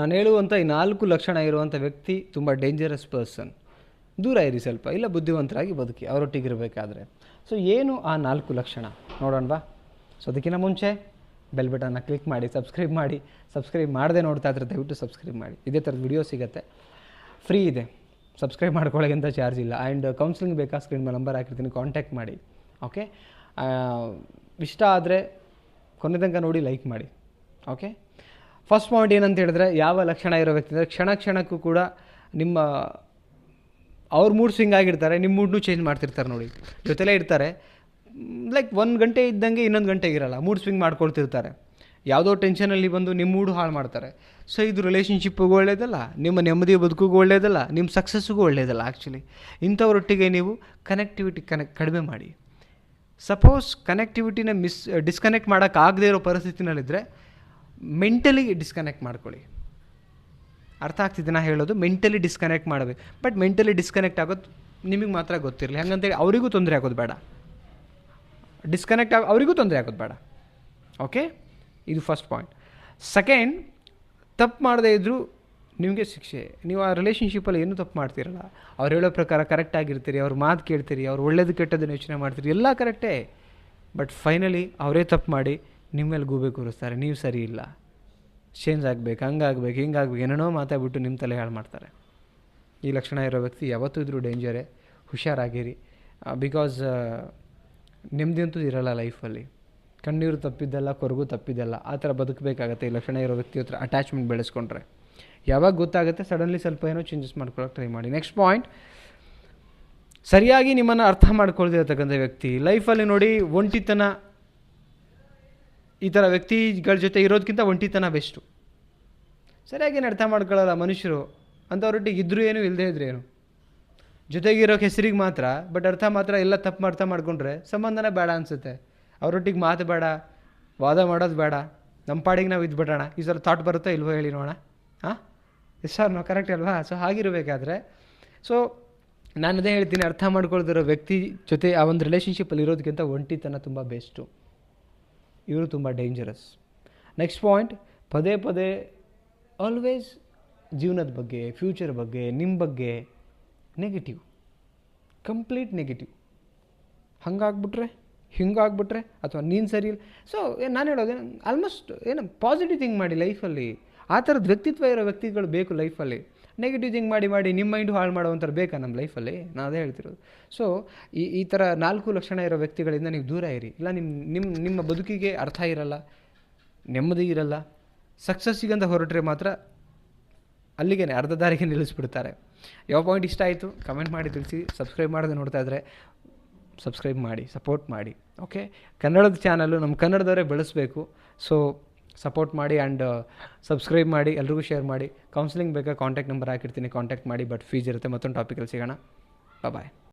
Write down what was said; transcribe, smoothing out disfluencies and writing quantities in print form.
ನಾನು ಹೇಳುವಂಥ ಈ 4 ಲಕ್ಷಣ ಇರುವಂಥ ವ್ಯಕ್ತಿ ತುಂಬ ಡೇಂಜರಸ್ ಪರ್ಸನ್. ದೂರ ಇರಿ ಸ್ವಲ್ಪ, ಇಲ್ಲ ಬುದ್ಧಿವಂತರಾಗಿ ಬದುಕಿ ಅವರೊಟ್ಟಿಗಿರಬೇಕಾದ್ರೆ. ಸೊ ಏನು ಆ 4 ಲಕ್ಷಣ ನೋಡೋಣವಾ? ಸೊ ಅದಕ್ಕಿಂತ ಮುಂಚೆ ಬೆಲ್ ಬಟನ್ನ ಕ್ಲಿಕ್ ಮಾಡಿ, ಸಬ್ಸ್ಕ್ರೈಬ್ ಮಾಡದೆ ನೋಡ್ತಾ ಇದ್ರೆ ದಯವಿಟ್ಟು ಸಬ್ಸ್ಕ್ರೈಬ್ ಮಾಡಿ. ಇದೇ ಥರದ ವಿಡಿಯೋ ಸಿಗುತ್ತೆ, ಫ್ರೀ ಇದೆ, ಸಬ್ಸ್ಕ್ರೈಬ್ ಮಾಡ್ಕೊಳ್ಳೋಕ್ಕಿಂತ ಚಾರ್ಜ್ ಇಲ್ಲ. ಆ್ಯಂಡ್ ಕೌನ್ಸಿಲಿಂಗ್ ಬೇಕಾ ಸ್ಕ್ರೀನ್ ಮೇಲೆ ನಂಬರ್ ಹಾಕಿರ್ತೀನಿ, ಕಾಂಟ್ಯಾಕ್ಟ್ ಮಾಡಿ. ಓಕೆ, ಇಷ್ಟ ಆದರೆ ಕೊನೆ ತನಕ ನೋಡಿ, ಲೈಕ್ ಮಾಡಿ. ಓಕೆ, ಫಸ್ಟ್ ಪಾಯಿಂಟ್ ಏನಂತ ಹೇಳಿದ್ರೆ, ಯಾವ ಲಕ್ಷಣ ಇರೋ ವ್ಯಕ್ತಿ ಅಂದರೆ ಕ್ಷಣಕ್ಕೂ ಕೂಡ ಅವ್ರ ಮೂಡ್ ಸ್ವಿಂಗ್ ಆಗಿರ್ತಾರೆ, ನಿಮ್ಮ ಮೂಡ್ನೂ ಚೇಂಜ್ ಮಾಡ್ತಿರ್ತಾರೆ. ನೋಡಿ, ಜೊತೆಲೇ ಇರ್ತಾರೆ, ಲೈಕ್ 1 ಗಂಟೆ ಇದ್ದಂಗೆ ಇನ್ನೊಂದು ಗಂಟೆಗೆ ಇರಲ್ಲ, ಮೂಡ್ ಸ್ವಿಂಗ್ ಮಾಡ್ಕೊಳ್ತಿರ್ತಾರೆ. ಯಾವುದೋ ಟೆನ್ಷನಲ್ಲಿ ಬಂದು ನಿಮ್ಮ ಮೂಡು ಹಾಳು ಮಾಡ್ತಾರೆ. ಸೊ ಇದು ರಿಲೇಷನ್ಶಿಪ್ಪಿಗೂ ಒಳ್ಳೆಯದಲ್ಲ, ನಿಮ್ಮ ನೆಮ್ಮದಿಯ ಬದುಕಿಗೂ ಒಳ್ಳೆಯದಲ್ಲ, ನಿಮ್ಮ ಸಕ್ಸಸ್ಸಿಗೂ ಒಳ್ಳೆಯದಲ್ಲ. ಆ್ಯಕ್ಚುಲಿ ಇಂಥವರೊಟ್ಟಿಗೆ ನೀವು ಕನೆಕ್ಟಿವಿಟಿ ಕಡಿಮೆ ಮಾಡಿ. ಸಪೋಸ್ ಕನೆಕ್ಟಿವಿಟಿನ ಡಿಸ್ಕನೆಕ್ಟ್ ಮಾಡೋಕ್ಕಾಗದೇ ಇರೋ ಪರಿಸ್ಥಿತಿನಲ್ಲಿದ್ದರೆ ಮೆಂಟಲಿ ಡಿಸ್ಕನೆಕ್ಟ್ ಮಾಡ್ಕೊಳ್ಳಿ. ಅರ್ಥ ಆಗ್ತಿದೆ ನಾ ಹೇಳೋದು? ಮೆಂಟಲಿ ಡಿಸ್ಕನೆಕ್ಟ್ ಮಾಡಬೇಕು. ಬಟ್ ಮೆಂಟಲಿ ಡಿಸ್ಕನೆಕ್ಟ್ ಆಗೋದು ನಿಮಗೆ ಮಾತ್ರ ಗೊತ್ತಿರಲಿ. ಹಾಗಂತೇಳಿ ಅವರಿಗೂ ತೊಂದರೆ ಆಗೋದು ಬೇಡ, ಅವರಿಗೂ ತೊಂದರೆ ಆಗೋದು ಬೇಡ. ಓಕೆ, ಇದು ಫಸ್ಟ್ ಪಾಯಿಂಟ್. ಸೆಕೆಂಡ್, ತಪ್ಪು ಮಾಡದೇ ಇದ್ದರೂ ನಿಮಗೆ ಶಿಕ್ಷೆ. ನೀವು ಆ ರಿಲೇಷನ್ಶಿಪ್ಪಲ್ಲಿ ಏನೂ ತಪ್ಪು ಮಾಡ್ತೀರಲ್ಲ, ಅವ್ರು ಹೇಳೋ ಪ್ರಕಾರ ಕರೆಕ್ಟಾಗಿರ್ತೀರಿ, ಅವ್ರ ಮಾತು ಕೇಳ್ತೀರಿ, ಅವ್ರು ಒಳ್ಳೇದು ಕೆಟ್ಟದನ್ನು ಯೋಚನೆ ಮಾಡ್ತೀರಿ, ಎಲ್ಲ ಕರೆಕ್ಟೇ. ಬಟ್ ಫೈನಲಿ ಅವರೇ ತಪ್ಪು ಮಾಡಿ ನಿಮ್ಮ ಮೇಲೆ ಗೂಬೆ ಕೂರಿಸ್ತಾರೆ. ನೀವು ಸರಿ ಇಲ್ಲ, ಚೇಂಜ್ ಆಗಬೇಕು, ಹಂಗಾಗಬೇಕು, ಹಿಂಗಾಗಬೇಕು, ಏನೇನೋ ಮಾತಾಡ್ಬಿಟ್ಟು ನಿಮ್ಮ ತಲೆ ಹಾಳು ಮಾಡ್ತಾರೆ. ಈ ಲಕ್ಷಣ ಇರೋ ವ್ಯಕ್ತಿ ಯಾವತ್ತೂ ಇದ್ರೂ ಡೇಂಜರೇ, ಹುಷಾರಾಗಿರಿ. ಬಿಕಾಸ್ ನೆಮ್ಮದಿ ಅಂತೂ ಇರಲ್ಲ ಲೈಫಲ್ಲಿ. ಕಣ್ಣೀರು ತಪ್ಪಿದ್ದಲ್ಲ, ಕೊರಗು ತಪ್ಪಿದ್ದಲ್ಲ, ಆ ಥರ ಬದುಕಬೇಕಾಗತ್ತೆ. ಈ ಲಕ್ಷಣ ಇರೋ ವ್ಯಕ್ತಿ ಹತ್ರ ಅಟ್ಯಾಚ್ಮೆಂಟ್ ಬೆಳೆಸ್ಕೊಂಡ್ರೆ ಯಾವಾಗ ಗೊತ್ತಾಗುತ್ತೆ, ಸಡನ್ಲಿ ಸ್ವಲ್ಪ ಏನೋ ಚೇಂಜಸ್ ಮಾಡ್ಕೊಳ್ಳೋಕೆ ಟ್ರೈ ಮಾಡಿ. ನೆಕ್ಸ್ಟ್ ಪಾಯಿಂಟ್, ಸರಿಯಾಗಿ ನಿಮ್ಮನ್ನು ಅರ್ಥ ಮಾಡ್ಕೊಳ್ದಿರತಕ್ಕಂಥ ವ್ಯಕ್ತಿ ಲೈಫಲ್ಲಿ. ನೋಡಿ, ಒಂಟಿತನ, ಈ ಥರ ವ್ಯಕ್ತಿಗಳ ಜೊತೆ ಇರೋದಕ್ಕಿಂತ ಒಂಟಿತನ ಬೆಸ್ಟು. ಸರಿಯಾಗಿ ಅರ್ಥ ಮಾಡ್ಕೊಳ್ಳಲ್ಲ ಮನುಷ್ಯರು, ಅಂಥವ್ರೊಟ್ಟಿಗೆ ಇದ್ದರೂ ಏನು, ಇಲ್ಲದೇ ಇದ್ರೆ ಏನು, ಜೊತೆಗಿರೋಕ್ಕೆ ಹೆಸರಿಗೆ ಮಾತ್ರ, ಬಟ್ ಅರ್ಥ ಮಾತ್ರ ಎಲ್ಲ ತಪ್ಪು ಅರ್ಥ ಮಾಡ್ಕೊಂಡ್ರೆ ಸಂಬಂಧನೇ ಬೇಡ ಅನಿಸುತ್ತೆ. ಅವರೊಟ್ಟಿಗೆ ಮಾತು ಬೇಡ, ವಾದ ಮಾಡೋದು ಬೇಡ, ನಮ್ಮ ಪಾಡಿಗೆ ನಾವು ಇದ್ಬಿಡೋಣ. ಈ ಸಲ ಥಾಟ್ ಬರುತ್ತೋ ಇಲ್ವೋ ಹೇಳಿ ನೋಡೋಣ. ಹಾಂ, ಎಸ್ ಸರ್, ನಾವು ಕರೆಕ್ಟ್ ಅಲ್ವಾ? ಸೊ ಹಾಗಿರಬೇಕಾದ್ರೆ, ಸೊ ನಾನು ಅದೇ ಹೇಳ್ತೀನಿ, ಅರ್ಥ ಮಾಡ್ಕೊಳ್ದಿರೋ ವ್ಯಕ್ತಿ ಜೊತೆ ಆ ಒಂದು ರಿಲೇಷನ್ಶಿಪ್ಪಲ್ಲಿ ಇರೋದಕ್ಕಿಂತ ಒಂಟಿತನ ತುಂಬ ಬೆಸ್ಟು. ಇವರು ತುಂಬ ಡೇಂಜರಸ್. ನೆಕ್ಸ್ಟ್ ಪಾಯಿಂಟ್, ಪದೇ ಆಲ್ವೇಸ್ ಜೀವನದ ಬಗ್ಗೆ, ಫ್ಯೂಚರ್ ಬಗ್ಗೆ, ನಿಮ್ಮ ಬಗ್ಗೆ ನೆಗೆಟಿವ್, ಕಂಪ್ಲೀಟ್ ನೆಗೆಟಿವ್. ಹಂಗಾಗ್ಬಿಟ್ರೆ, ಹಿಂಗಾಗ್ಬಿಟ್ರೆ, ಅಥವಾ ನೀನು ಸರಿ ಇಲ್ಲ. ಸೊ ನಾನು ಹೇಳೋದು ಆಲ್ಮೋಸ್ಟ್ ಪಾಸಿಟಿವ್ ಥಿಂಕ್ ಮಾಡಿ ಲೈಫಲ್ಲಿ. ಆ ಥರದ ವ್ಯಕ್ತಿತ್ವ ಇರೋ ವ್ಯಕ್ತಿಗಳು ಬೇಕು ಲೈಫಲ್ಲಿ. ನೆಗೆಟಿವ್ ಥಿಂಕ್ ಮಾಡಿ ನಿಮ್ಮ ಮೈಂಡು ಹಾಳು ಮಾಡೋವಂಥವ್ರು ಬೇಕಾ ನಮ್ಮ ಲೈಫಲ್ಲಿ? ನಾನು ಅದೇ ಹೇಳ್ತಿರೋದು. ಸೊ ಈ ಥರ 4 ಲಕ್ಷಣ ಇರೋ ವ್ಯಕ್ತಿಗಳಿಂದ ನೀವು ದೂರ ಇರಿ. ಇಲ್ಲ ನಿಮ್ಮ ಬದುಕಿಗೆ ಅರ್ಥ ಇರಲ್ಲ, ನೆಮ್ಮದಿ ಇರಲ್ಲ. ಸಕ್ಸಸ್ಸಿಗಂತ ಹೊರಟ್ರೆ ಮಾತ್ರ ಅಲ್ಲಿಗೆ ಅರ್ಧ ದಾರಿಗೆ ನಿಲ್ಲಿಸ್ಬಿಡ್ತಾರೆ. ಯಾವ ಪಾಯಿಂಟ್ ಇಷ್ಟ ಆಯಿತು ಕಮೆಂಟ್ ಮಾಡಿ ತಿಳಿಸಿ. ಸಬ್ಸ್ಕ್ರೈಬ್ ಮಾಡದೆ ನೋಡ್ತಾ ಇದ್ದರೆ ಸಬ್ಸ್ಕ್ರೈಬ್ ಮಾಡಿ, ಸಪೋರ್ಟ್ ಮಾಡಿ. ಓಕೆ, ಕನ್ನಡದ ಚಾನಲ್ಲು ನಮ್ಮ ಕನ್ನಡದವರೇ ಬೆಳೆಸಬೇಕು. ಸೊ ಸಪೋರ್ಟ್ ಮಾಡಿ ಆ್ಯಂಡ್ ಸಬ್ಸ್ಕ್ರೈಬ್ ಮಾಡಿ, ಎಲ್ರಿಗೂ ಶೇರ್ ಮಾಡಿ. ಕೌನ್ಸಿಲಿಂಗ್ ಬೇಕಾ ಕಾಂಟ್ಯಾಕ್ಟ್ ನಂಬರ್ ಹಾಕಿರ್ತೀನಿ, ಕಾಂಟ್ಯಾಕ್ಟ್ ಮಾಡಿ. ಬಟ್ ಫೀಸ್ ಇರುತ್ತೆ. ಮತ್ತೊಂದು ಟಾಪಿಕಲ್ಲಿ ಸಿಗೋಣ. ಬಾಯ್.